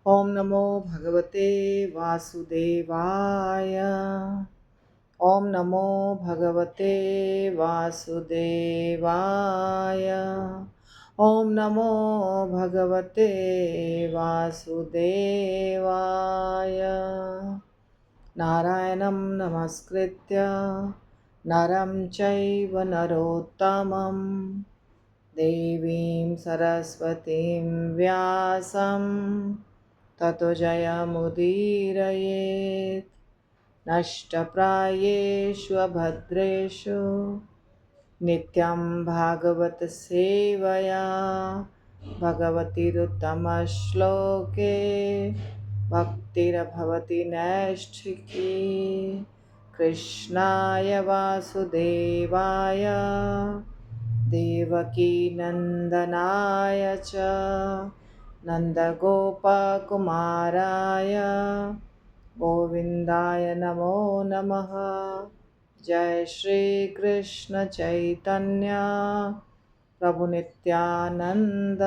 ओम नमो भगवते वासुदेवाय। ओम नमो भगवते वासुदेवाय। ओम नमो भगवते वासुदेवाय। नारायणं नमस्कृत्य नरं चैव नरोत्तमं देवीं सरस्वतीं व्यासं ततो जयमुदीरयेत्। नष्टप्रायेषु अभद्रेषु नित्यं भागवत सेवया भगवतीरुत्तमश्लोके भक्तिर्भवति नैष्ठिकी। कृष्णाय वासुदेवाय देवकीनन्दनाय च नन्दगोपकुमाराय गोविन्दाय नमो नमः। जय श्री कृष्ण चैतन्य प्रभु नित्यानंद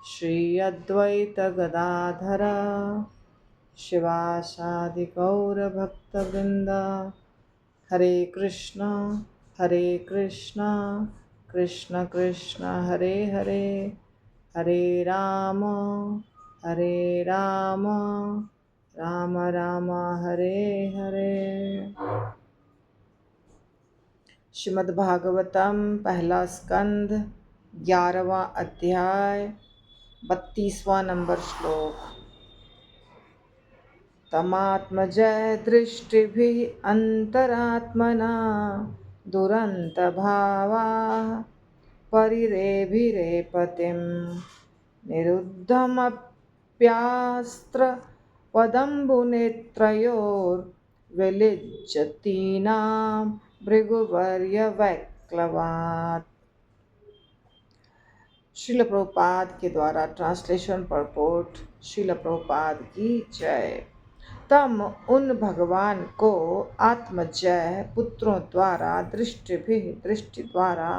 श्री अद्वैत गदाधर शिवासादि गौर भक्तवृंद। हरे कृष्णा कृष्ण कृष्ण हरे हरे, हरे राम राम राम हरे हरे। श्रीमद्भागवतम पहला स्कंद 11वां अध्याय 32वां नंबर श्लोक। तमात्मजय दृष्टिभिः अंतरात्मना दुरंत भावा परिरेभिरेपतिं निरुद्धमप्यास्त्र वदम्बुनेत्रयोर्विलिज्जतीनां भृगुवर्यवैक्लवात्। श्रील प्रभुपाद के द्वारा ट्रांसलेशन परपोर्ट। श्रील प्रभुपाद की जय। तम उन भगवान को आत्मजय पुत्रों द्वारा दृष्टि द्वारा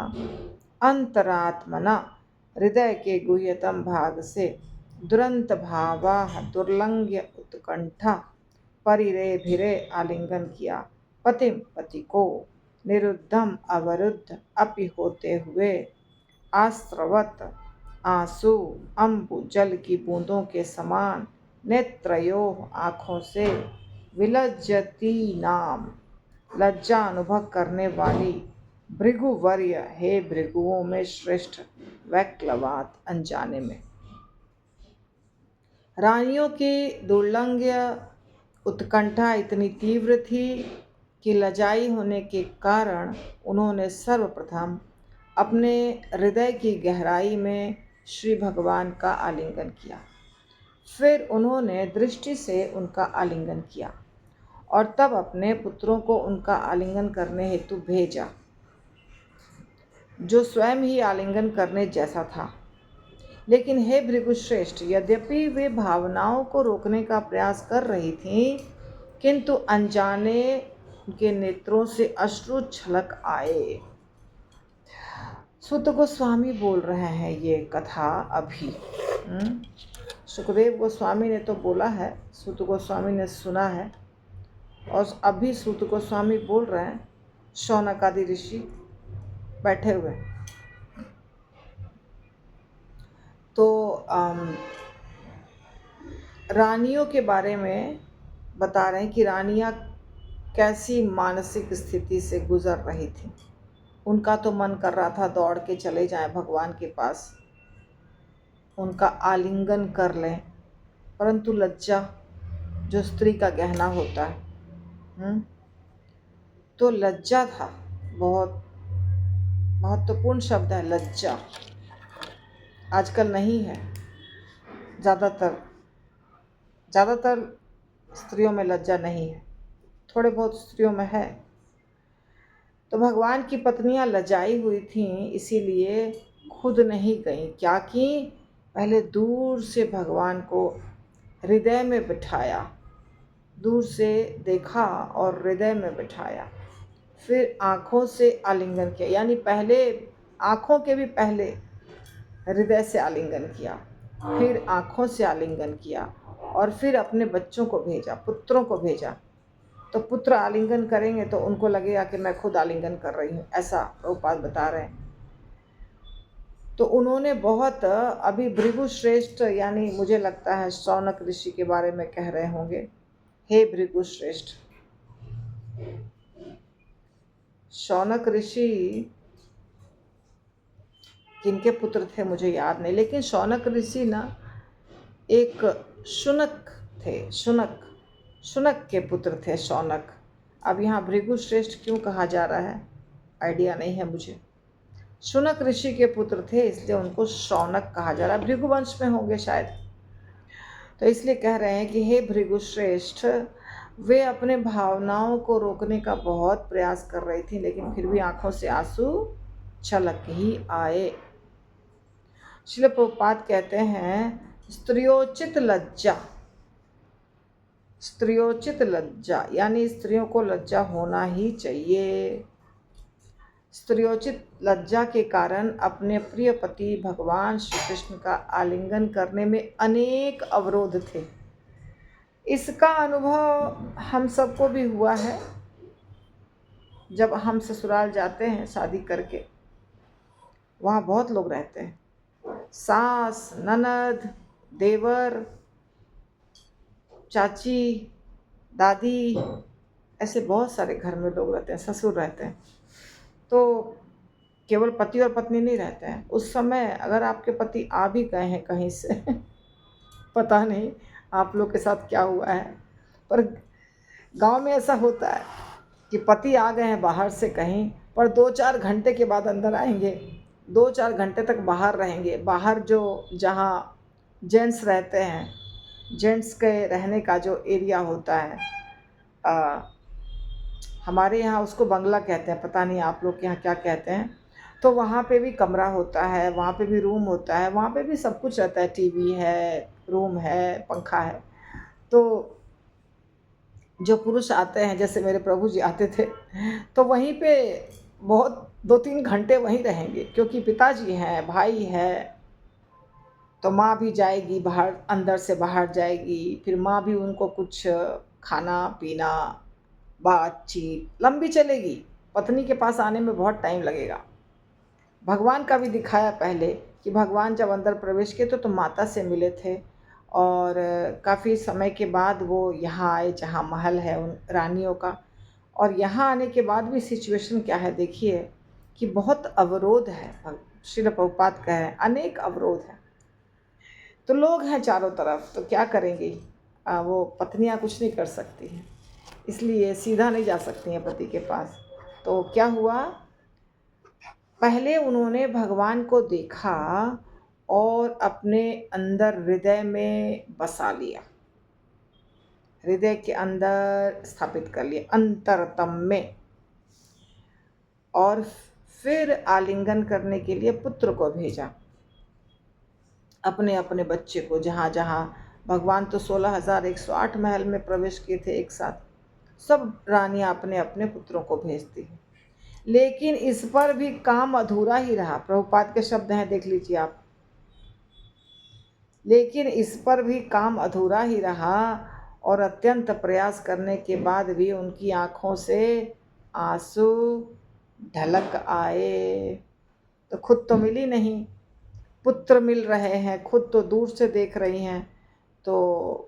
अंतरात्मना हृदय के गुह्यतम भाग से दुरंत भावा दुर्लंघ्य उत्कंठा परिरेभिरे आलिंगन किया। पतिम पति को निरुद्धम अवरुद्ध अपि होते हुए आस्त्रवत आंसू अम्बु जल की बूंदों के समान नेत्रयो आँखों से विलज्जती नाम लज्जा अनुभव करने वाली भृगुवर्य हे भृगुओं में श्रेष्ठ वैक्लवात अनजाने में। रानियों की दुर्लंघ्य उत्कंठा इतनी तीव्र थी कि लजाई होने के कारण उन्होंने सर्वप्रथम अपने हृदय की गहराई में श्री भगवान का आलिंगन किया। फिर उन्होंने दृष्टि से उनका आलिंगन किया और तब अपने पुत्रों को उनका आलिंगन करने हेतु भेजा, जो स्वयं ही आलिंगन करने जैसा था। लेकिन हे भृगुश्रेष्ठ, यद्यपि वे भावनाओं को रोकने का प्रयास कर रही थीं, किंतु अनजाने उनके नेत्रों से अश्रु छलक आए। सुत गोस्वामी बोल रहे हैं ये कथा अभी। सुखदेव गोस्वामी ने तो बोला है, सुत गोस्वामी ने सुना है, और अभी सुत गोस्वामी बोल रहे हैं। शौनक आदि ऋषि बैठे हुए। तो रानियों के बारे में बता रहे हैं कि रानियां कैसी मानसिक स्थिति से गुजर रही थी। उनका तो मन कर रहा था दौड़ के चले जाएं भगवान के पास, उनका आलिंगन कर लें, परंतु लज्जा जो स्त्री का गहना होता है, तो लज्जा था। बहुत महत्वपूर्ण शब्द है लज्जा। आजकल नहीं है, ज़्यादातर स्त्रियों में लज्जा नहीं है, थोड़े बहुत स्त्रियों में है। तो भगवान की पत्नियां लजाई हुई थीं, इसीलिए खुद नहीं गईं। क्या कि पहले दूर से भगवान को हृदय में बिठाया, दूर से देखा और हृदय में बिठाया, फिर आँखों से आलिंगन किया। यानी पहले आँखों के भी पहले हृदय से आलिंगन किया, फिर आँखों से आलिंगन किया और फिर अपने बच्चों को भेजा, पुत्रों को भेजा। तो पुत्र आलिंगन करेंगे तो उनको लगेगा कि मैं खुद आलिंगन कर रही हूँ, ऐसा प्रभुपाद बता रहे हैं। तो उन्होंने बहुत अभी भृगु श्रेष्ठ, यानी मुझे लगता है शौनक ऋषि के बारे में कह रहे होंगे। हे भृगु श्रेष्ठ, शौनक ऋषि किनके पुत्र थे मुझे याद नहीं, लेकिन शौनक ऋषि ना एक शुनक थे, शुनक के पुत्र थे शौनक। अब यहाँ भृगु श्रेष्ठ क्यों कहा जा रहा है आइडिया नहीं है मुझे। शुनक ऋषि के पुत्र थे इसलिए उनको शौनक कहा जा रहा है, भृगुवंश में होंगे शायद। तो इसलिए कह रहे हैं कि हे भृगु श्रेष्ठ, वे अपने भावनाओं को रोकने का बहुत प्रयास कर रही थी, लेकिन फिर भी आंखों से आंसू छलक ही आए। श्रील प्रभुपाद कहते हैं स्त्रियोचित लज्जा, स्त्रियोचित लज्जा यानी स्त्रियों को लज्जा होना ही चाहिए। स्त्रियोचित लज्जा के कारण अपने प्रिय पति भगवान श्री कृष्ण का आलिंगन करने में अनेक अवरोध थे। इसका अनुभव हम सबको भी हुआ है। जब हम ससुराल जाते हैं शादी करके, वहाँ बहुत लोग रहते हैं, सास, ननद, देवर, चाची, दादी, ऐसे बहुत सारे घर में लोग रहते हैं, ससुर रहते हैं। तो केवल पति और पत्नी नहीं रहते हैं। उस समय अगर आपके पति आ भी गए हैं कहीं से पता नहीं आप लोग के साथ क्या हुआ है, पर गांव में ऐसा होता है कि पति आ गए हैं बाहर से कहीं, पर 2-4 घंटे के बाद अंदर आएंगे, 2-4 घंटे तक बाहर रहेंगे। बाहर जो जहाँ जेंट्स रहते हैं, जेंट्स के रहने का जो एरिया होता है, हमारे यहाँ उसको बंगला कहते हैं, पता नहीं आप लोग के यहाँ क्या कहते हैं। तो वहाँ पे भी कमरा होता है, वहाँ पे भी रूम होता है, वहाँ पे भी सब कुछ रहता है, टीवी है, रूम है, पंखा है। तो जो पुरुष आते हैं, जैसे मेरे प्रभु जी आते थे, तो वहीं पे बहुत 2-3 घंटे वहीं रहेंगे, क्योंकि पिताजी हैं, भाई है। तो माँ भी जाएगी बाहर, अंदर से बाहर जाएगी, फिर माँ भी उनको कुछ खाना पीना, बातचीत लंबी चलेगी। पत्नी के पास आने में बहुत टाइम लगेगा। भगवान का भी दिखाया पहले कि भगवान जब अंदर प्रवेश किए तो माता से मिले थे, और काफ़ी समय के बाद वो यहाँ आए जहाँ महल है उन रानियों का। और यहाँ आने के बाद भी सिचुएशन क्या है देखिए कि बहुत अवरोध है। श्रील प्रभुपाद कह रहे हैं अनेक अवरोध हैं। तो लोग हैं चारों तरफ, तो क्या करेंगी, वो पत्नियाँ कुछ नहीं कर सकती हैं, इसलिए सीधा नहीं जा सकती हैं पति के पास। तो क्या हुआ, पहले उन्होंने भगवान को देखा और अपने अंदर हृदय में बसा लिया, हृदय के अंदर स्थापित कर लिया, अंतरतम में। और फिर आलिंगन करने के लिए पुत्र को भेजा, अपने अपने बच्चे को। जहाँ जहाँ भगवान तो 16,108 महल में प्रवेश किए थे एक साथ, सब रानियाँ अपने अपने पुत्रों को भेजती हैं। लेकिन इस पर भी काम अधूरा ही रहा। प्रभुपाद के शब्द हैं, देख लीजिए आप। लेकिन इस पर भी काम अधूरा ही रहा, और अत्यंत प्रयास करने के बाद भी उनकी आँखों से आंसू ढलक आए। तो खुद तो मिली नहीं, पुत्र मिल रहे हैं, खुद तो दूर से देख रही हैं। तो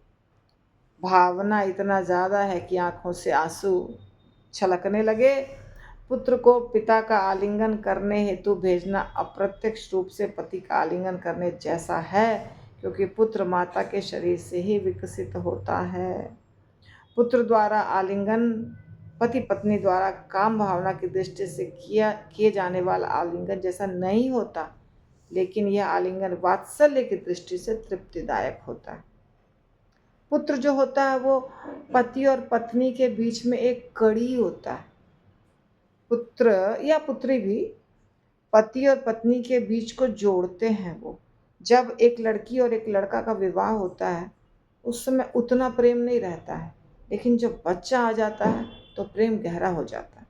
भावना इतना ज़्यादा है कि आँखों से आंसू छलकने लगे। पुत्र को पिता का आलिंगन करने हेतु भेजना अप्रत्यक्ष रूप से पति का आलिंगन करने जैसा है, क्योंकि पुत्र माता के शरीर से ही विकसित होता है। पुत्र द्वारा आलिंगन पति पत्नी द्वारा काम भावना की दृष्टि से किए जाने वाला आलिंगन जैसा नहीं होता, लेकिन यह आलिंगन वात्सल्य की दृष्टि से तृप्तिदायक होता है। पुत्र जो होता है वो पति और पत्नी के बीच में एक कड़ी होता है। पुत्र या पुत्री भी पति और पत्नी के बीच को जोड़ते हैं। वो जब एक लड़की और एक लड़का का विवाह होता है उस समय उतना प्रेम नहीं रहता है, लेकिन जब बच्चा आ जाता है तो प्रेम गहरा हो जाता है।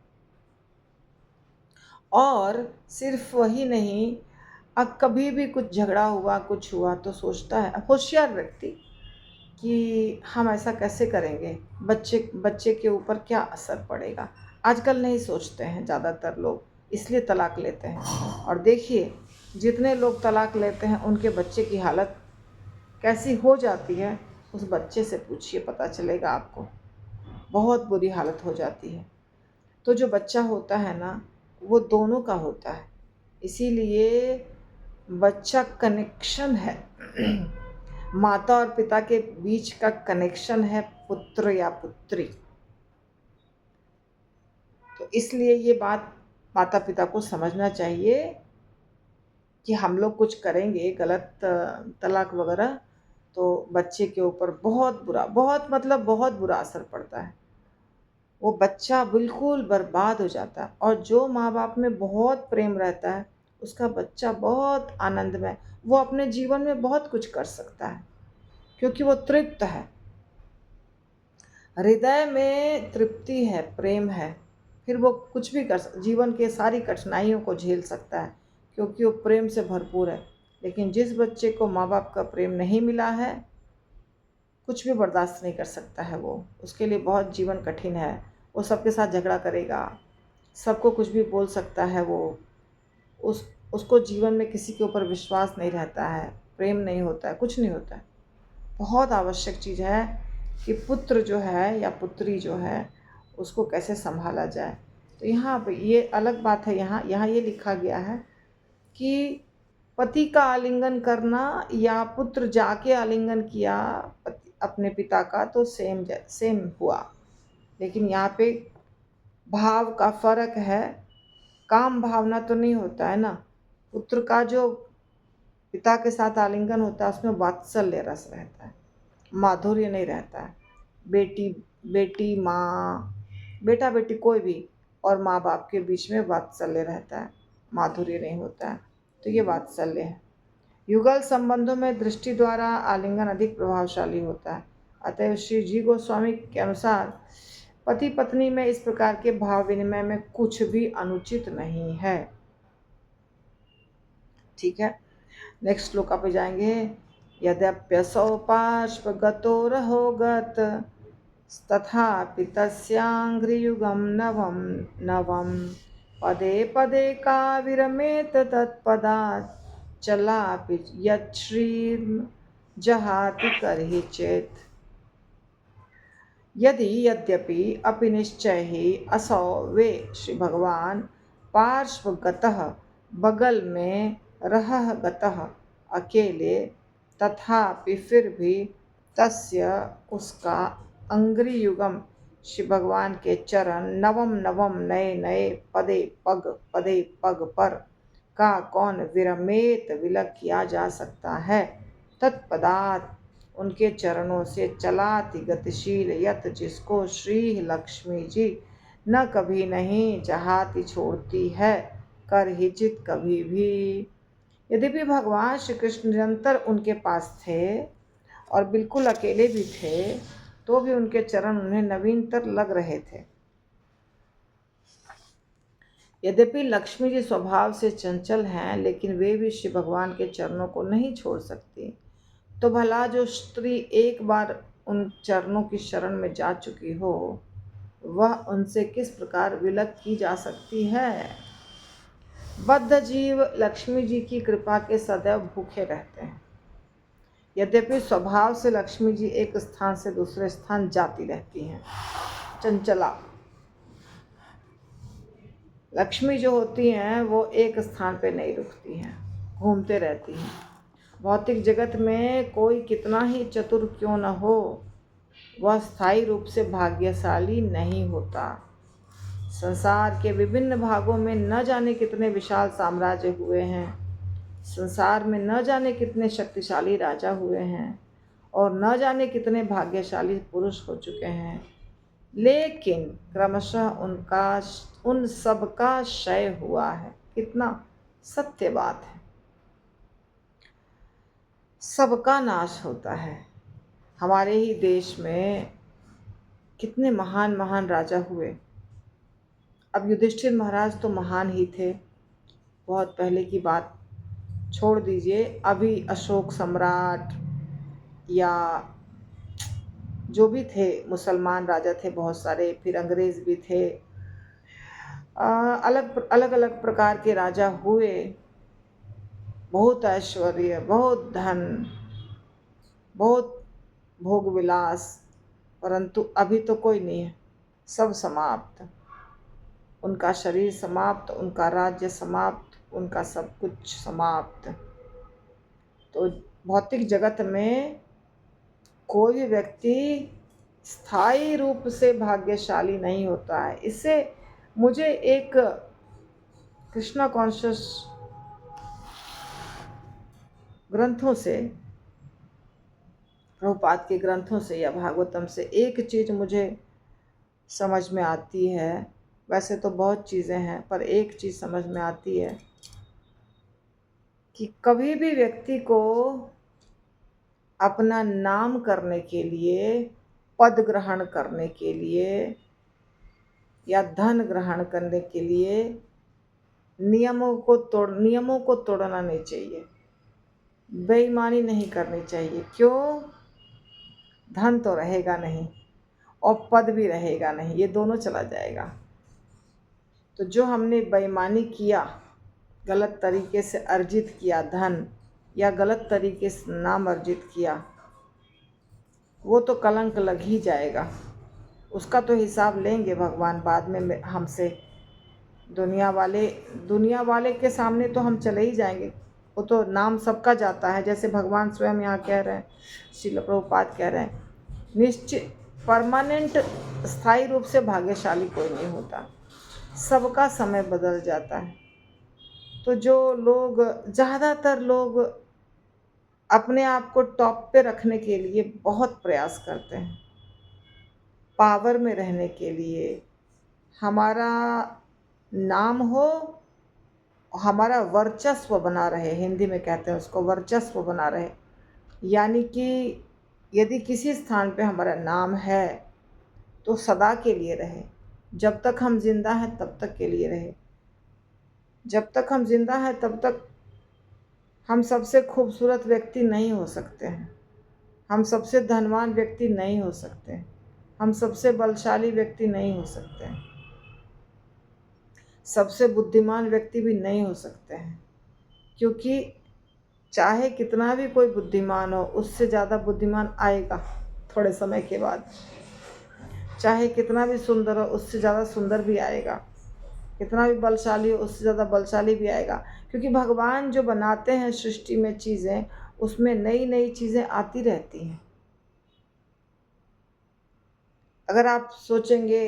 और सिर्फ वही नहीं, अब कभी भी कुछ झगड़ा हुआ, कुछ हुआ तो सोचता है होशियार व्यक्ति कि हम ऐसा कैसे करेंगे, बच्चे बच्चे के ऊपर क्या असर पड़ेगा। आजकल नहीं सोचते हैं ज़्यादातर लोग, इसलिए तलाक लेते हैं। और देखिए, जितने लोग तलाक लेते हैं उनके बच्चे की हालत कैसी हो जाती है, उस बच्चे से पूछिए, पता चलेगा आपको। बहुत बुरी हालत हो जाती है। तो जो बच्चा होता है ना, वो दोनों का होता है। इसीलिए बच्चा कनेक्शन है माता और पिता के बीच का कनेक्शन है, पुत्र या पुत्री। तो इसलिए ये बात माता पिता को समझना चाहिए कि हम लोग कुछ करेंगे गलत, तलाक वगैरह, तो बच्चे के ऊपर बहुत बुरा, बहुत मतलब बहुत बुरा असर पड़ता है। वो बच्चा बिल्कुल बर्बाद हो जाता है। और जो माँ बाप में बहुत प्रेम रहता है, उसका बच्चा बहुत आनंदमय, वो अपने जीवन में बहुत कुछ कर सकता है, क्योंकि वो तृप्त है, हृदय में तृप्ति है, प्रेम है। फिर वो कुछ भी जीवन के सारी कठिनाइयों को झेल सकता है, क्योंकि वो प्रेम से भरपूर है। लेकिन जिस बच्चे को माँ बाप का प्रेम नहीं मिला है, कुछ भी बर्दाश्त नहीं कर सकता है वो, उसके लिए बहुत जीवन कठिन है। वो सबके साथ झगड़ा करेगा, सबको कुछ भी बोल सकता है वो। उसको जीवन में किसी के ऊपर विश्वास नहीं रहता है, प्रेम नहीं होता है, कुछ नहीं होता है। बहुत आवश्यक चीज़ है कि पुत्र जो है या पुत्री जो है, उसको कैसे संभाला जाए। तो यहाँ पे ये अलग बात है। यहाँ यहाँ ये लिखा गया है कि पति का आलिंगन करना या पुत्र जाके आलिंगन किया अपने पिता का, तो सेम हुआ। लेकिन यहाँ पे भाव का फर्क है, काम भावना तो नहीं होता है ना। पुत्र का जो पिता के साथ आलिंगन होता है, उसमें वात्सल्य रस रहता है, माधुर्य नहीं रहता है। बेटी बेटी माँ, बेटा बेटी कोई भी, और माँ बाप के बीच में वात्सल्य रहता है, माधुर्य नहीं होता है। तो ये वात्सल्य है। युगल संबंधों में दृष्टि द्वारा आलिंगन अधिक प्रभावशाली होता है। अतएव श्री जी गोस्वामी के अनुसार पति पत्नी में इस प्रकार के भाव विनिमय में कुछ भी अनुचित नहीं है। ठीक है, नेक्स्ट श्लोका पे जाएंगे। यद्यप्यसौ पार्श्वगतोरहो गत तथापि तस्याङ्घ्रियुगं नवं नवं पदे पदे का विरमेत तत्पदात् चलापि यच्छ्रीर्जहाति करहि चेत्। यद्यपि अपि निश्चय ही असौ वे श्री भगवान पार्श्वगतः, बगल में रहः गतः, अकेले, तथापि फिर भी तस्य उसका अंग्रियुगम, श्री भगवान के चरण, नवम नवम नए नए, पदे पग पर, का कौन विरमेत विलक किया जा सकता है, तत्पदात् उनके चरणों से, चलाति गतिशील यत जिसको श्री लक्ष्मी जी न कभी नहीं जहाती छोड़ती है, कर हिचित कभी भी। यद्यपि भगवान श्री कृष्ण निरंतर उनके पास थे और बिल्कुल अकेले भी थे, तो भी उनके चरण उन्हें नवीनतर लग रहे थे। यद्यपि लक्ष्मी जी स्वभाव से चंचल हैं, लेकिन वे भी श्री भगवान के चरणों को नहीं छोड़ सकती। तो भला जो स्त्री एक बार उन चरणों की शरण में जा चुकी हो, वह उनसे किस प्रकार विलक की जा सकती है। बद्ध जीव लक्ष्मी जी की कृपा के सदैव भूखे रहते हैं। यद्यपि स्वभाव से लक्ष्मी जी एक स्थान से दूसरे स्थान जाती रहती हैं, चंचला। लक्ष्मी जो होती हैं वो एक स्थान पे नहीं रुकती हैं, घूमते रहती हैं। भौतिक जगत में कोई कितना ही चतुर क्यों न हो, वह स्थायी रूप से भाग्यशाली नहीं होता। संसार के विभिन्न भागों में न जाने कितने विशाल साम्राज्य हुए हैं, संसार में न जाने कितने शक्तिशाली राजा हुए हैं, और न जाने कितने भाग्यशाली पुरुष हो चुके हैं, लेकिन क्रमशः उन सब का क्षय हुआ है। कितना सत्य बात है, सबका नाश होता है। हमारे ही देश में कितने महान महान राजा हुए। अब युधिष्ठिर महाराज तो महान ही थे, बहुत पहले की बात, छोड़ दीजिए, अभी अशोक सम्राट या जो भी थे, मुसलमान राजा थे बहुत सारे, फिर अंग्रेज भी थे, अलग अलग अलग प्रकार के राजा हुए, बहुत ऐश्वर्य, बहुत धन, बहुत भोग विलास, परंतु अभी तो कोई नहीं है, सब समाप्त। उनका शरीर समाप्त, उनका राज्य समाप्त, उनका सब कुछ समाप्त। तो भौतिक जगत में कोई भी व्यक्ति स्थायी रूप से भाग्यशाली नहीं होता है। इससे मुझे एक कृष्णा कॉन्शियस ग्रंथों से, प्रभुपाद के ग्रंथों से या भागवतम से एक चीज़ मुझे समझ में आती है। वैसे तो बहुत चीज़ें हैं, पर एक चीज़ समझ में आती है कि कभी भी व्यक्ति को अपना नाम करने के लिए, पद ग्रहण करने के लिए या धन ग्रहण करने के लिए नियमों को तोड़ना नहीं चाहिए, बेईमानी नहीं करनी चाहिए। क्यों? धन तो रहेगा नहीं और पद भी रहेगा नहीं, ये दोनों चला जाएगा। तो जो हमने बेईमानी किया, गलत तरीके से अर्जित किया धन, या गलत तरीके से नाम अर्जित किया, वो तो कलंक लग ही जाएगा। उसका तो हिसाब लेंगे भगवान बाद में हमसे। दुनिया वाले के सामने तो हम चले ही जाएंगे, वो तो नाम सबका जाता है। जैसे भगवान स्वयं यहाँ कह रहे हैं, श्रील प्रभुपाद कह रहे हैं, निश्चित परमानेंट स्थायी रूप से भाग्यशाली कोई नहीं होता, सबका समय बदल जाता है। तो जो लोग, ज़्यादातर लोग अपने आप को टॉप पे रखने के लिए बहुत प्रयास करते हैं, पावर में रहने के लिए, हमारा नाम हो, हमारा वर्चस्व बना रहे, हिंदी में कहते हैं उसको वर्चस्व बना रहे। यानी कि यदि किसी स्थान पे हमारा नाम है तो सदा के लिए रहे, जब तक हम जिंदा हैं तब तक के लिए रहे। जब तक हम जिंदा हैं तब तक हम सबसे खूबसूरत व्यक्ति नहीं हो सकते हैं, हम सबसे धनवान व्यक्ति नहीं हो सकते, हम सबसे बलशाली व्यक्ति नहीं हो सकते हैं, सबसे बुद्धिमान व्यक्ति भी नहीं हो सकते हैं। क्योंकि चाहे कितना भी कोई बुद्धिमान हो, उससे ज़्यादा बुद्धिमान आएगा थोड़े समय के बाद। चाहे कितना भी सुंदर हो, उससे ज़्यादा सुंदर भी आएगा। कितना भी बलशाली हो, उससे ज़्यादा बलशाली भी आएगा। क्योंकि भगवान जो बनाते हैं सृष्टि में चीज़ें, उसमें नई नई चीज़ें आती रहती हैं। अगर आप सोचेंगे,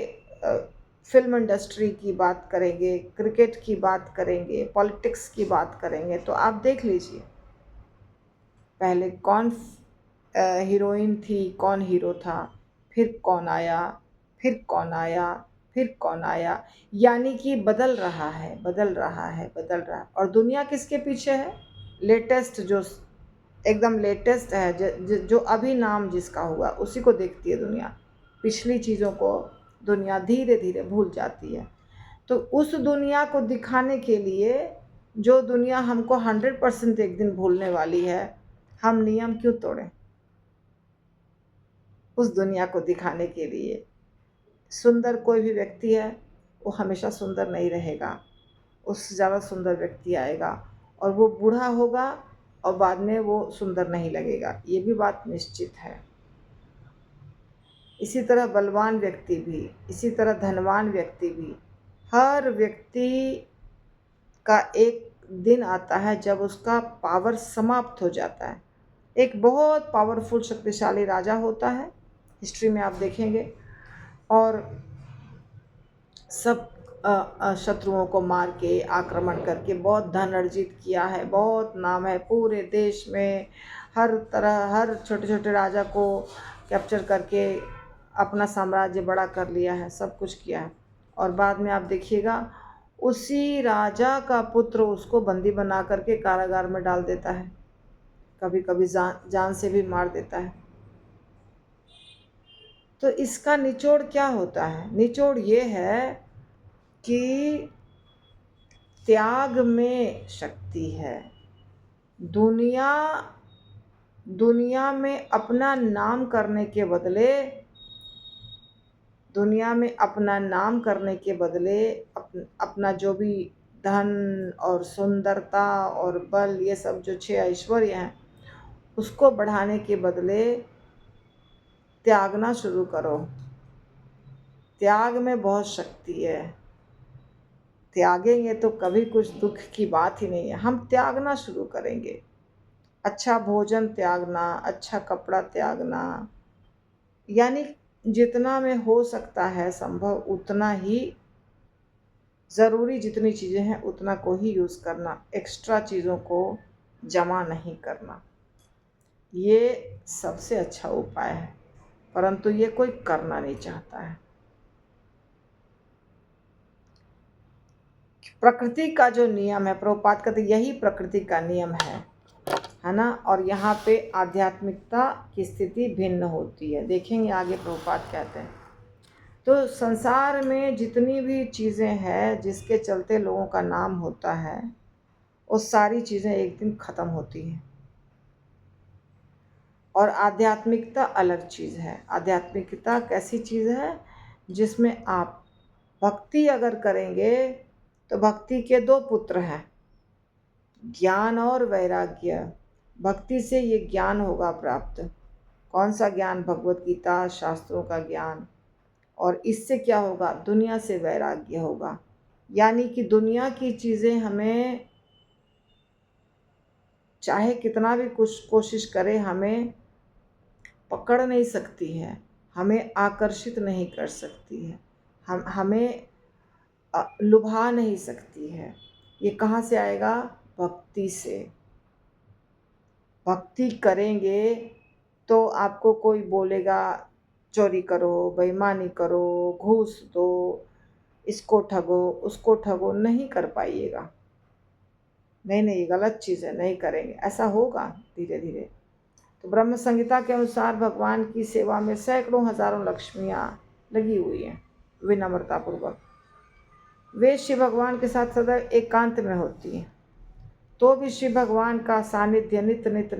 फिल्म इंडस्ट्री की बात करेंगे, क्रिकेट की बात करेंगे, पॉलिटिक्स की बात करेंगे, तो आप देख लीजिए पहले कौन हीरोइन थी, कौन हीरो था, फिर कौन आया, फिर कौन आया, फिर कौन आया। यानी कि बदल रहा है, बदल रहा है, बदल रहा है। और दुनिया किसके पीछे है? लेटेस्ट, जो एकदम लेटेस्ट है, जो अभी नाम जिसका हुआ, उसी को देखती है दुनिया। पिछली चीज़ों को दुनिया धीरे धीरे भूल जाती है। तो उस दुनिया को दिखाने के लिए, जो दुनिया हमको 100% एक दिन भूलने वाली है, हम नियम क्यों तोड़ें? उस दुनिया को दिखाने के लिए सुंदर कोई भी व्यक्ति है, वो हमेशा सुंदर नहीं रहेगा, उससे ज़्यादा सुंदर व्यक्ति आएगा और वो बूढ़ा होगा और बाद में वो सुंदर नहीं लगेगा, ये भी बात निश्चित है। इसी तरह बलवान व्यक्ति भी, इसी तरह धनवान व्यक्ति भी, हर व्यक्ति का एक दिन आता है जब उसका पावर समाप्त हो जाता है। एक बहुत पावरफुल शक्तिशाली राजा होता है, हिस्ट्री में आप देखेंगे, और सब शत्रुओं को मार के, आक्रमण करके बहुत धन अर्जित किया है, बहुत नाम है पूरे देश में, हर तरह, हर छोटे छोटे राजा को कैप्चर करके अपना साम्राज्य बड़ा कर लिया है, सब कुछ किया है। और बाद में आप देखिएगा, उसी राजा का पुत्र उसको बंदी बना करके कारागार में डाल देता है, कभी कभी जान से भी मार देता है। तो इसका निचोड़ क्या होता है? निचोड़ ये है कि त्याग में शक्ति है। दुनिया दुनिया में अपना नाम करने के बदले दुनिया में अपना नाम करने के बदले अपना जो भी धन और सुंदरता और बल, ये सब जो 6 ऐश्वर्य हैं, उसको बढ़ाने के बदले त्यागना शुरू करो। त्याग में बहुत शक्ति है। त्यागेंगे तो कभी कुछ दुख की बात ही नहीं है। हम त्यागना शुरू करेंगे। अच्छा भोजन त्यागना, अच्छा कपड़ा त्यागना, यानी जितना में हो सकता है संभव उतना ही, ज़रूरी जितनी चीज़ें हैं उतना को ही यूज़ करना, एक्स्ट्रा चीज़ों को जमा नहीं करना। ये सबसे अच्छा उपाय है, परंतु ये कोई करना नहीं चाहता है। प्रकृति का जो नियम है, प्रभुपाद कहते यही प्रकृति का नियम है ना। और यहाँ पे आध्यात्मिकता की स्थिति भिन्न होती है। देखेंगे आगे प्रभुपाद कहते हैं। तो संसार में जितनी भी चीज़ें हैं जिसके चलते लोगों का नाम होता है, वो सारी चीज़ें एक दिन ख़त्म होती हैं। और आध्यात्मिकता अलग चीज़ है। आध्यात्मिकता कैसी चीज़ है? जिसमें आप भक्ति अगर करेंगे तो भक्ति के 2 पुत्र हैं, ज्ञान और वैराग्य। भक्ति से ये ज्ञान होगा प्राप्त। कौन सा ज्ञान? भगवत गीता, शास्त्रों का ज्ञान। और इससे क्या होगा? दुनिया से वैराग्य होगा। यानी कि दुनिया की चीज़ें हमें चाहे कितना भी कुछ कोशिश करे, हमें पकड़ नहीं सकती है, हमें आकर्षित नहीं कर सकती है, हमें लुभा नहीं सकती है। ये कहाँ से आएगा? भक्ति से। भक्ति करेंगे तो आपको कोई बोलेगा चोरी करो, बेईमानी करो, घूस दो, इसको ठगो, उसको ठगो, नहीं कर पाइएगा। नहीं नहीं, ये गलत चीज़ है, नहीं करेंगे, ऐसा होगा धीरे धीरे। तो ब्रह्म संहिता के अनुसार भगवान की सेवा में सैकड़ों हजारों लक्ष्मियाँ लगी हुई हैं विनम्रतापूर्वक। वे शिव भगवान के साथ सदैव एकांत में होती हैं, तो भी शिव भगवान का सानिध्य नित नित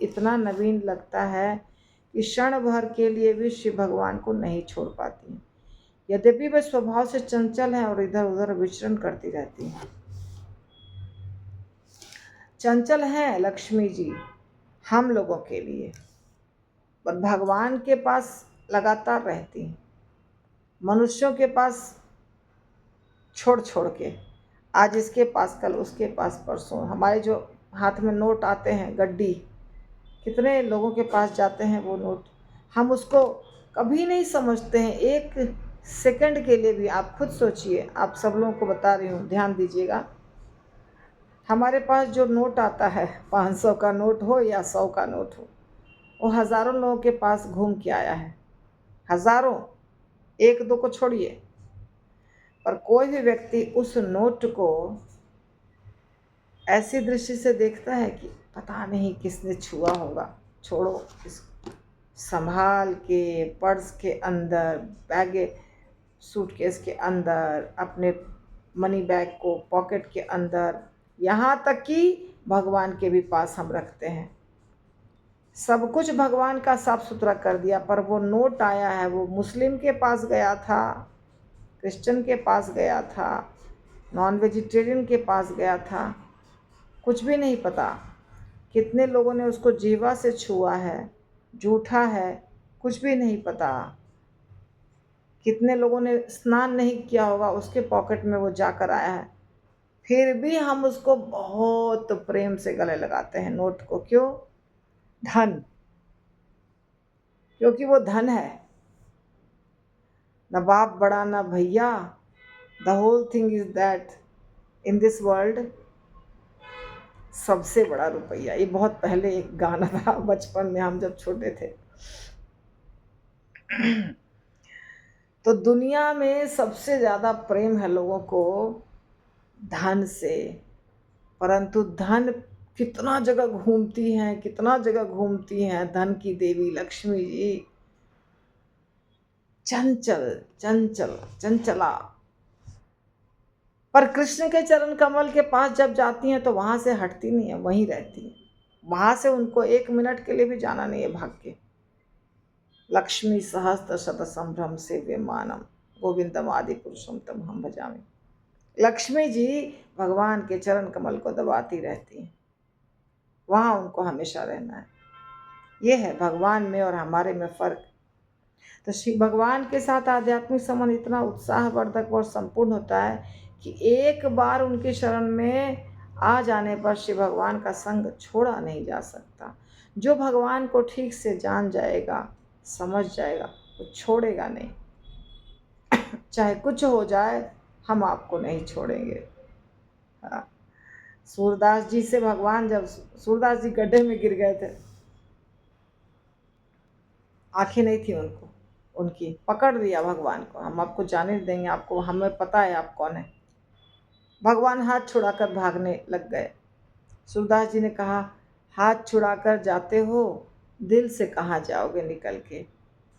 इतना नवीन लगता है कि क्षण भर के लिए भी शिव भगवान को नहीं छोड़ पाती। यद्यपि वे स्वभाव से चंचल हैं और इधर उधर विचरण करती रहती हैं। चंचल हैं लक्ष्मी जी हम लोगों के लिए, पर भगवान के पास लगातार रहती हैं। मनुष्यों के पास छोड़ छोड़ के, आज इसके पास, कल उसके पास, परसों। हमारे जो हाथ में नोट आते हैं, गड्डी, कितने लोगों के पास जाते हैं वो नोट, हम उसको कभी नहीं समझते हैं एक सेकंड के लिए भी। आप खुद सोचिए, आप सब लोगों को बता रही हूँ, ध्यान दीजिएगा। हमारे पास जो नोट आता है, 500 का नोट हो या 100 का नोट हो, वो हज़ारों लोगों के पास घूम के आया है। हज़ारों, 1-2 को छोड़िए। पर कोई भी व्यक्ति उस नोट को ऐसी दृष्टि से देखता है कि पता नहीं किसने छुआ होगा, छोड़ो, इसको संभाल के पर्स के अंदर, बैग, सूटकेस के अंदर, अपने मनी बैग को पॉकेट के अंदर, यहाँ तक कि भगवान के भी पास हम रखते हैं। सब कुछ भगवान का साफ सुथरा कर दिया, पर वो नोट आया है, वो मुस्लिम के पास गया था, क्रिश्चियन के पास गया था, नॉन वेजिटेरियन के पास गया था, कुछ भी नहीं पता। कितने लोगों ने उसको जीवा से छुआ है, झूठा है, कुछ भी नहीं पता। कितने लोगों ने स्नान नहीं किया होगा, उसके पॉकेट में वो जाकर आया है, फिर भी हम उसको बहुत प्रेम से गले लगाते हैं नोट को। क्यों? धन, क्योंकि वो धन है। न बाप बड़ा न भैया, the whole thing is that in this world, सबसे बड़ा रुपया। ये बहुत पहले एक गाना था, बचपन में हम जब छोटे थे। तो दुनिया में सबसे ज़्यादा प्रेम है लोगों को धन से, परंतु धन कितना जगह घूमती हैं, कितना जगह घूमती हैं धन की देवी लक्ष्मी जी। चंचल चंचल चंचला, पर कृष्ण के चरण कमल के पास जब जाती हैं तो वहाँ से हटती नहीं है, वहीं रहती हैं। वहाँ से उनको 1 मिनट के लिए भी जाना नहीं है भाग के। लक्ष्मी सहस्त्र शत संभ्रम से विमानम गोविंदम आदि पुरुषम तम हम भजामि। लक्ष्मी जी भगवान के चरण कमल को दबाती रहती हैं, वहाँ उनको हमेशा रहना है। ये है भगवान में और हमारे में फ़र्क। तो श्री भगवान के साथ आध्यात्मिक संबंध इतना उत्साहवर्धक और संपूर्ण होता है कि एक बार उनके शरण में आ जाने पर श्री भगवान का संग छोड़ा नहीं जा सकता। जो भगवान को ठीक से जान जाएगा, समझ जाएगा, वो छोड़ेगा नहीं। चाहे कुछ हो जाए, हम आपको नहीं छोड़ेंगे। हाँ। सूरदास जी से भगवान, जब सूरदास जी गड्ढे में गिर गए थे, आंखें नहीं थी उनको, उनकी पकड़ लिया भगवान को, हम आपको जाने देंगे, आपको हमें पता है आप कौन है। भगवान हाथ छुड़ाकर भागने लग गए। सूरदास जी ने कहा, हाथ छुड़ाकर जाते हो, दिल से कहाँ जाओगे निकल के।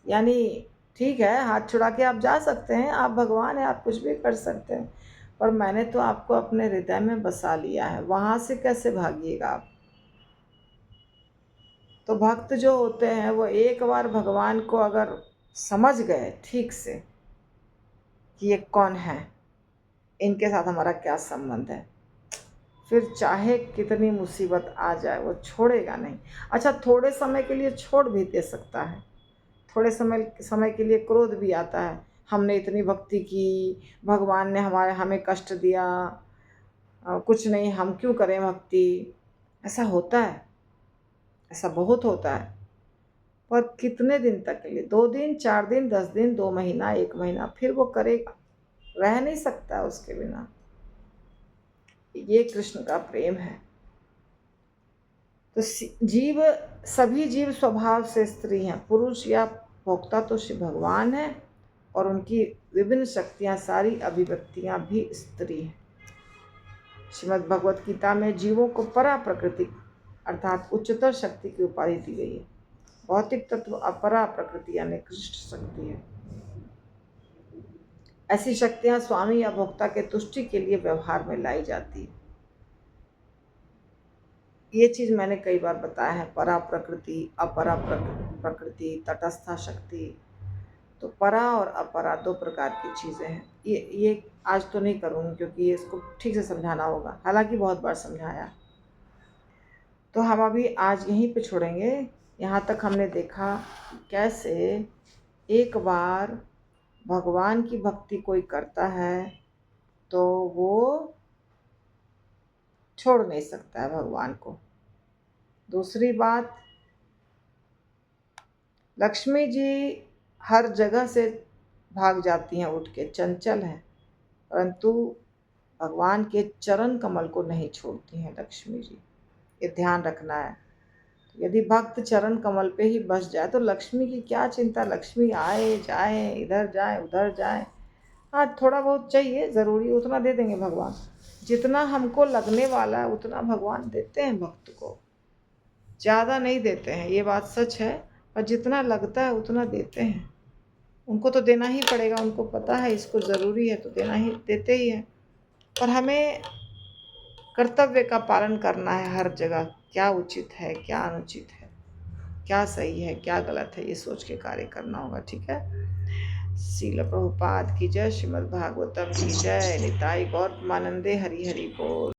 यानी ठीक है, हाथ छुड़ा के आप जा सकते हैं, आप भगवान हैं, आप कुछ भी कर सकते हैं, पर मैंने तो आपको अपने हृदय में बसा लिया है, वहाँ से कैसे भागिएगा आप। तो भक्त जो होते हैं वो एक बार भगवान को अगर समझ गए ठीक से कि ये कौन है, इनके साथ हमारा क्या संबंध है, फिर चाहे कितनी मुसीबत आ जाए वो छोड़ेगा नहीं। अच्छा, थोड़े समय के लिए छोड़ भी दे सकता है, थोड़े समय के लिए क्रोध भी आता है, हमने इतनी भक्ति की, भगवान ने हमें कष्ट दिया, कुछ नहीं, हम क्यों करें भक्ति। ऐसा होता है, ऐसा बहुत होता है। पर कितने दिन तक के लिए, 2 दिन, 4 दिन, 10 दिन, 2 महीना, 1 महीना, फिर वो करेगा, रह नहीं सकता उसके बिना। ये कृष्ण का प्रेम है। तो सभी जीव स्वभाव से स्त्री हैं, पुरुष या भोक्ता तो श्री भगवान है, और उनकी विभिन्न शक्तियाँ, सारी अभिव्यक्तियाँ भी स्त्री हैं। श्रीमद् भगवत गीता में जीवों को परा प्रकृति अर्थात उच्चतर शक्ति की उपाधि दी गई है। भौतिक तत्व अपरा प्रकृति यानी कृष्ण शक्ति है। ऐसी शक्तियाँ स्वामी या भोक्ता के तुष्टि के लिए व्यवहार में लाई जाती है। ये चीज़ मैंने कई बार बताया है, परा प्रकृति, अपरा प्रकृति, तटस्था शक्ति। तो परा और अपरा 2 प्रकार की चीज़ें हैं। ये आज तो नहीं करूँगी क्योंकि इसको ठीक से समझाना होगा, हालांकि बहुत बार समझाया। तो हम अभी आज यहीं पे छोड़ेंगे। यहाँ तक हमने देखा कैसे एक बार भगवान की भक्ति कोई करता है तो वो छोड़ नहीं सकता है भगवान को। दूसरी बात, लक्ष्मी जी हर जगह से भाग जाती हैं उठ के, चंचल हैं, परंतु भगवान के चरण कमल को नहीं छोड़ती हैं लक्ष्मी जी। ये ध्यान रखना है। यदि भक्त चरण कमल पे ही बस जाए तो लक्ष्मी की क्या चिंता, लक्ष्मी आए जाए, इधर जाए उधर जाए। हाँ, थोड़ा बहुत चाहिए, ज़रूरी उतना दे देंगे भगवान, जितना हमको लगने वाला है उतना भगवान देते हैं भक्त को, ज़्यादा नहीं देते हैं, ये बात सच है, पर जितना लगता है उतना देते हैं। उनको तो देना ही पड़ेगा, उनको पता है इसको ज़रूरी है तो देते ही हैं। पर हमें कर्तव्य का पालन करना है हर जगह, क्या उचित है, क्या अनुचित है, क्या सही है, क्या गलत है, ये सोच के कार्य करना होगा। ठीक है। श्रील प्रभुपाद की जय, श्रीमद् भागवतम की जय, निताई गौर प्रेमानंदे, हरि हरि बोल।